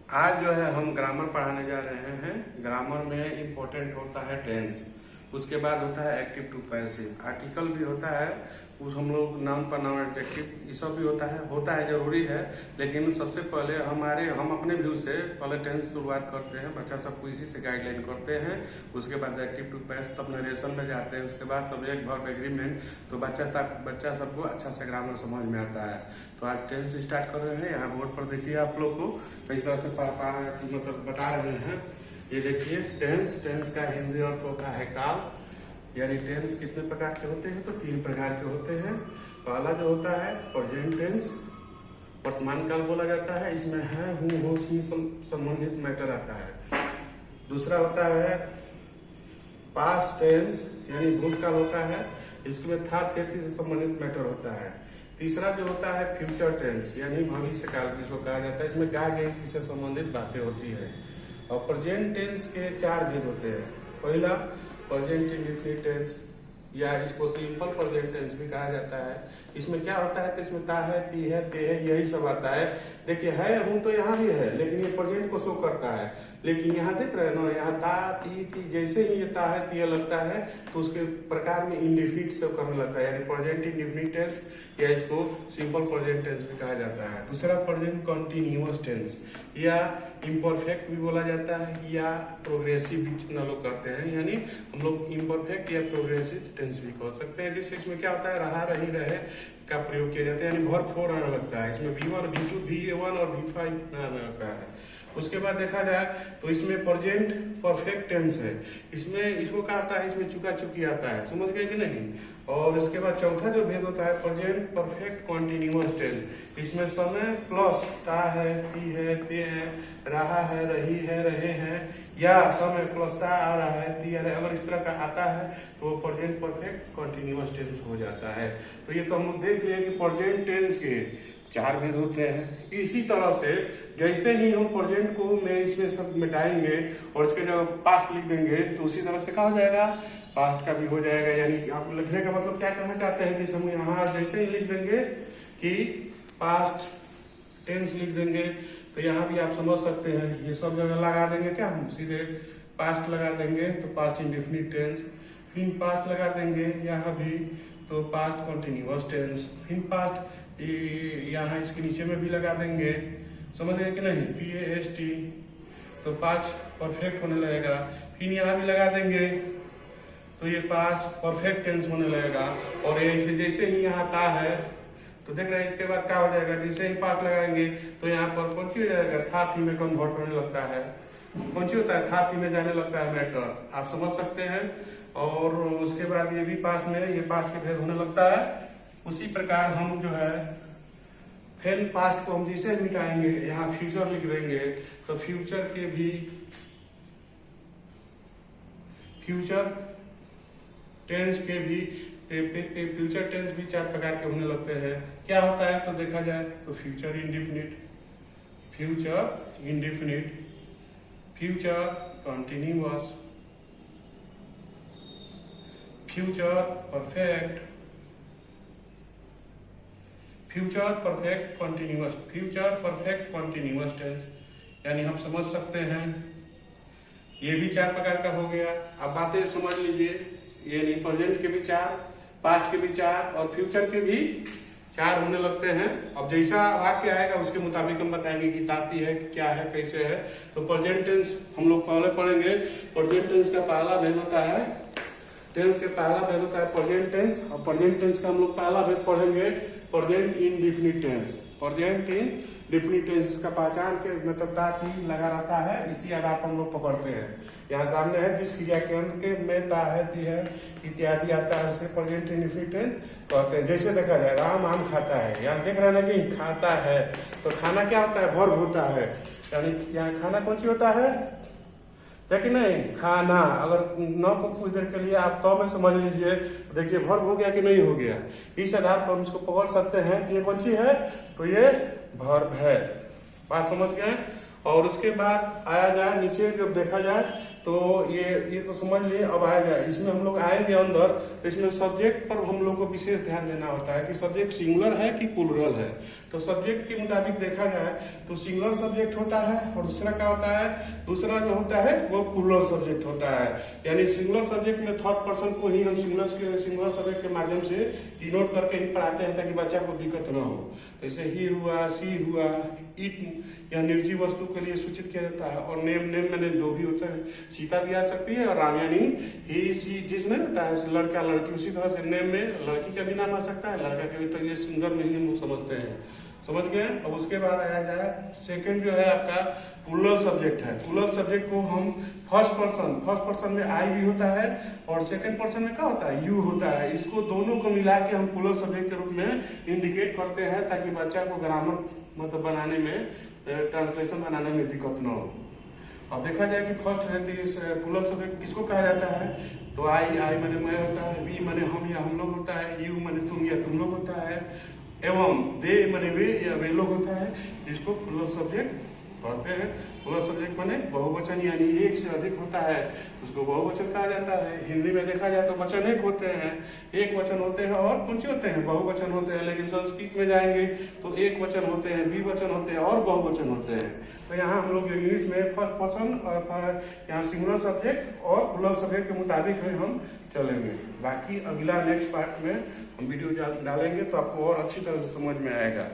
आज जो है हम ग्रामर पढ़ाने जा रहे हैं। ग्रामर में इम्पोर्टेंट होता है टेंस, उसके बाद होता है एक्टिव टू पैसिव, आर्टिकल भी होता है, उस हम लोग नाउन प्रनाउन एडजेक्टिव ये सब भी होता है जरूरी है। लेकिन सबसे पहले हम अपने व्यू से पहले टेंस शुरुआत करते हैं, बच्चा सबको इसी से गाइडलाइन करते हैं। उसके बाद एक्टिव टू पैस तब नरेशन में जाते हैं, उसके बाद सब्जेक्ट वर्ब एग्रीमेंट, तो बच्चा सबको अच्छा से ग्रामर समझ में आता है। तो आज टेंस स्टार्ट कर रहे हैं। यहाँ बोर्ड पर देखिए आप लोग को किस तरह से मतलब बता रहे हैं। ये देखिए टेंस का हिंदी अर्थ होता है काल, यानी टेंस कितने प्रकार के होते हैं, तो 3 प्रकार के होते हैं। पहला जो होता है प्रेजेंट टेंस, वर्तमान काल बोला जाता है, इसमें है हूँ हो सी संबंधित मैटर आता है। दूसरा होता है पास्ट टेंस, यानी भूतकाल होता है, इसमें था थे से संबंधित मैटर होता है। तीसरा जो होता है फ्यूचर टेंस, यानी भविष्य काल जिसको कहा जाता है, इसमें गा गई से संबंधित बातें होती है। और प्रेजेंट टेंस के 4 भेद होते हैं। पहला प्रेजेंट इंडेफिनिट टेंस, या इसको सिंपल प्रेजेंट टेंस भी कहा जाता है। इसमें क्या होता है, तो इसमें ता है, ती है, ते है, यही सब आता है। देखिए है हूं तो यहाँ भी है, लेकिन ये प्रेजेंट को शो करता है। लेकिन यहाँ देख रहे हैं ना, यहाँ ता ती जैसे ही ये ता है ती लगता है, तो उसके प्रकार में इंडेफिनिट से करने लगता है, यानी प्रेजेंट इंडेफिनिट टेंस, या इसको सिंपल प्रेजेंट टेंस भी कहा जाता है। दूसरा प्रेजेंट कंटिन्यूअस टेंस, या इम्परफेक्ट भी बोला जाता है, या प्रोग्रेसिव भी कितना लोग कहते हैं, यानी हम लोग इम्परफेक्ट या प्रोग्रेसिव टेंस भी कह सकते हैं। जैसे इसमें क्या होता है, रहा रही रहे का प्रयोग किया जाता है, यानी भर फोर आने लगता है। इसमें V1 V2 V1 और V5 आने लगता है। उसके बाद देखा जाए तो इसमें प्रेजेंट परफेक्ट टेंस है, इसमें इसको क्या आता है, इसमें चुका चुकी आता है, समझ गए कि नहीं। और इसके बाद चौथा जो भेद होता है प्रेजेंट परफेक्ट कॉन्टिन्यूअस टेंस, इसमें समय प्लस ता है, ती है, ते है, रहा है, रही है, रहे हैं, या समय प्लस ता आ रहा है, ती आ रहा है, अगर इस तरह का आता है तो वो प्रेजेंट परफेक्ट कॉन्टिन्यूअस टेंस हो जाता है। तो ये तो हम लोग देख लिए कि प्रेजेंट टेंस के 4 भेद होते हैं। इसी तरह से जैसे ही हम प्रेजेंट को में इसमें सब मिटाएंगे और इसके जगह पास्ट लिख देंगे, तो उसी तरह से क्या हो जाएगा, पास्ट का भी हो जाएगा। यानी आप लिखने का मतलब क्या कहना चाहते हैं कि हम यहाँ जैसे ही लिख देंगे कि पास्ट टेंस लिख देंगे, तो यहाँ भी आप समझ सकते हैं, ये सब जगह लगा देंगे क्या, हम सीधे पास्ट लगा देंगे तो पास्ट इंडेफिनिट टेंस, फिर पास्ट लगा देंगे यहाँ भी तो पास्ट कंटिन्यूअस टेंस, फिर पास्ट यहाँ इसके नीचे में भी लगा देंगे, समझ गए कि नहीं, PAST, तो पास्ट परफेक्ट होने लगेगा। फिर यहाँ भी लगा देंगे तो ये पास्ट परफेक्ट टेंस होने लगेगा। और ये जैसे ही यहाँ ता है तो देख रहे हैं, इसके बाद क्या हो जाएगा, जैसे ही पास्ट लगाएंगे तो यहाँ पर कौन सी हो जाएगा, था थी में कन्वर्ट होने लगता है। कौन सी होता है, था थी में जाने लगता है मैटर, आप समझ सकते हैं। और उसके बाद ये भी पास्ट में, ये पास्ट के भेद होने लगता है। उसी प्रकार हम जो है फिर पास्ट को हम जिसे मिटाएंगे, यहाँ फ्यूचर लिख देंगे, तो फ्यूचर के भी फ्यूचर टेंस के भी फ्यूचर टेंस भी 4 प्रकार के होने लगते हैं। क्या होता है, तो देखा जाए तो future indefinite, future continuous, future perfect continuous tense, यानी हम समझ सकते हैं ये भी 4 प्रकार का हो गया। अब बातें समझ लीजिए, यानी प्रेजेंट के भी 4, पास्ट के भी 4 और फ्यूचर के भी 4 होने लगते हैं। अब जैसा वाक्य आएगा उसके मुताबिक हम बताएंगे कि ताती है कि क्या है, कैसे है। तो प्रेजेंट टेंस हम लोग पहले पढ़ेंगे। प्रेजेंट टेंस का पहला भेद होता है, टेंस के पहला भेद होता है प्रेजेंट टेंस, और प्रेजेंट टेंस का हम लोग पहला भेद पढ़ेंगे present indefinite tense. Present indefinite tense का पहचान के मतलब ताती लगा रहता है, इसी आधार पर हम लोग पकड़ते हैं। यहाँ सामने है, जिस क्रिया के अंत के में ता है, ती है इत्यादि आता है, उसे प्रेजेंट इंडेफिनिट टेंस कहते हैं। जैसे देखा जाए, राम आम खाता है, यहाँ देख रहे हैं ना कि खाता है, तो खाना क्या होता है, वर्ब होता है, यानी यहाँ खाना कौन सी होता है, देखिए नहीं, खाना। अगर न को कुछ देर के लिए आप तो में समझ लीजिए, देखिए वर्ब हो गया कि नहीं हो गया। इस आधार पर हम इसको पकड़ सकते हैं कि ये कौन सी है, तो ये वर्ब है। बात समझ गए। और उसके बाद आया जाए नीचे, जब देखा जाए तो ये तो समझ लिए। अब आएगा इसमें हम लोग आएंगे अंदर, तो इसमें सब्जेक्ट पर हम लोग को विशेष ध्यान देना होता है कि सब्जेक्ट सिंगुलर है कि प्लूरल है। तो सब्जेक्ट के मुताबिक देखा जाए तो सिंगुलर सब्जेक्ट होता है, और दूसरा क्या होता है, दूसरा जो होता है वो प्लूरल सब्जेक्ट होता है। यानी सिंगुलर सब्जेक्ट में थर्ड पर्सन को ही हम सिंगुलर सब्जेक्ट के माध्यम से डिनोट करके ही पढ़ाते हैं ताकि बच्चा को दिक्कत ना हो। जैसे ही हुआ, सी हुआ, इट या निर्जीव वस्तु के लिए सूचित किया जाता है। और नेम मैंने दो भी होता है, सीता भी आ सकती है और राम यानी ही सी जिसमें रहता है लड़का लड़की। उसी तरह से नेम में लड़की का भी नाम आ सकता है, लड़का का भी। तो ये सिंगुलर में ही हम लोग समझते हैं, समझ गए। अब उसके बाद आया जाए सेकंड जो है आपका प्लूरल सब्जेक्ट है। प्लूरल सब्जेक्ट को हम फर्स्ट पर्सन में आई भी होता है और सेकंड पर्सन में क्या होता है, यू होता है। इसको दोनों को मिला के हम प्लूरल सब्जेक्ट के रूप में इंडिकेट करते हैं ताकि बच्चा को ग्रामर मतलब बनाने में, ट्रांसलेशन बनाने में दिक्कत न हो। अब देखा जाए कि फर्स्ट है प्लूरल सब्जेक्ट किसको कहा जाता है, तो आई माने मैं होता है, वी माने हम या हम लोग होता है, यू माने तुम या तुम लोग होता है, एवं दे माने वे या वे लोग होता है। इसको प्लूरल सब्जेक्ट कहते हैं। प्लूरल सब्जेक्ट माने बहुवचन यानी एक से अधिक होता है, उसको बहुवचन कहा जाता है। हिंदी में देखा जाए तो वचन एक होते हैं, एक वचन होते हैं और कौन से होते हैं, बहुवचन होते हैं। लेकिन संस्कृत में जाएंगे तो एक वचन होते हैं, द्विवचन होते हैं और बहुवचन होते हैं। तो यहाँ हम लोग इंग्लिश में फर्स्ट पर्सन और यहाँ सिंगुलर सब्जेक्ट और प्लूरल सब्जेक्ट के मुताबिक ही हम चलेंगे। बाकी अगला नेक्स्ट पार्ट में हम वीडियो डालेंगे तो आपको और अच्छी तरह से समझ में आएगा।